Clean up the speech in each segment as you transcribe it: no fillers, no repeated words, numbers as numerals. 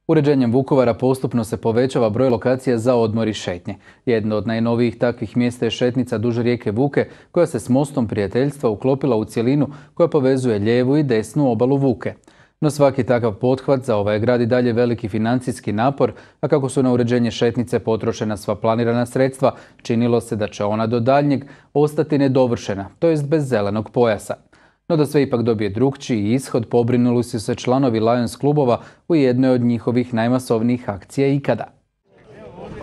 Uređenjem Vukovara postupno se povećava broj lokacija za odmor i šetnje. Jedno od najnovijih takvih mjesta je šetnica duž rijeke Vuke, koja se s mostom prijateljstva uklopila u cjelinu koja povezuje lijevu i desnu obalu Vuke. No svaki takav pothvat za ovaj grad i dalje veliki financijski napor, a kako su na uređenje šetnice potrošena sva planirana sredstva, činilo se da će ona do daljnjeg ostati nedovršena, to jest bez zelenog pojasa. No da sve ipak dobije drukčiji ishod, pobrinuli su se članovi Lions klubova u jednoj od njihovih najmasovnijih akcija ikada.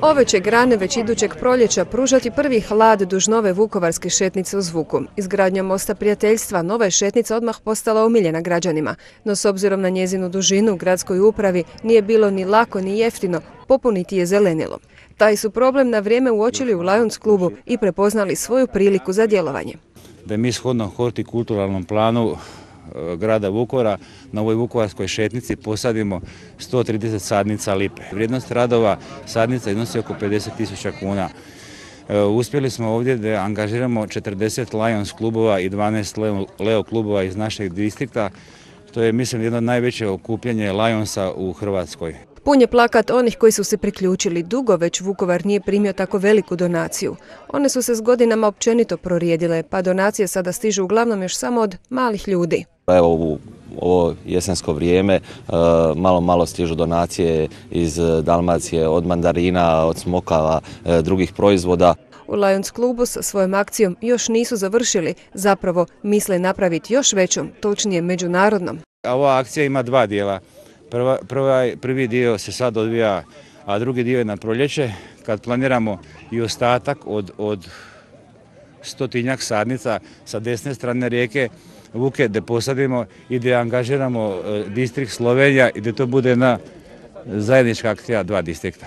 Ove će grane već idućeg proljeća pružati prvi hlad duž nove vukovarske šetnice uz Vuku. Izgradnjom mosta prijateljstva nova je šetnica odmah postala omiljena građanima, no s obzirom na njezinu dužinu u gradskoj upravi nije bilo ni lako ni jeftino popuniti je zelenilo. Taj su problem na vrijeme uočili u Lions klubu i prepoznali svoju priliku za djelovanje. Da mi shodno hortikulturalnom planu grada Vukovara na ovoj vukovarskoj šetnici posadimo 130 sadnica lipe. Vrijednost radova sadnica iznosi oko 50.000 kuna. Uspjeli smo ovdje da angažiramo 40 Lions klubova i 12 Leo klubova iz našeg distrikta. To je, mislim, jedno najveće okupljanje Lionsa u Hrvatskoj. Pun je plakat onih koji su se priključili. Dugo već Vukovar nije primio tako veliku donaciju. One su se s godinama općenito prorijedile, pa donacije sada stižu uglavnom još samo od malih ljudi. Evo u ovo jesensko vrijeme malo stižu donacije iz Dalmacije, od mandarina, od smokava, drugih proizvoda. U Lions klubu sa svojom akcijom još nisu završili, zapravo misle napraviti još većom, točnije međunarodnom. Ova akcija ima dva dijela. Prvi dio se sad odvija, a drugi dio je na proljeće, kad planiramo i ostatak od 100-tinjak sadnica sa desne strane rijeke Vuke, gdje posadimo i gdje angažiramo distrikt Slovenija i gdje to bude jedna zajednička akcija dva distrikta.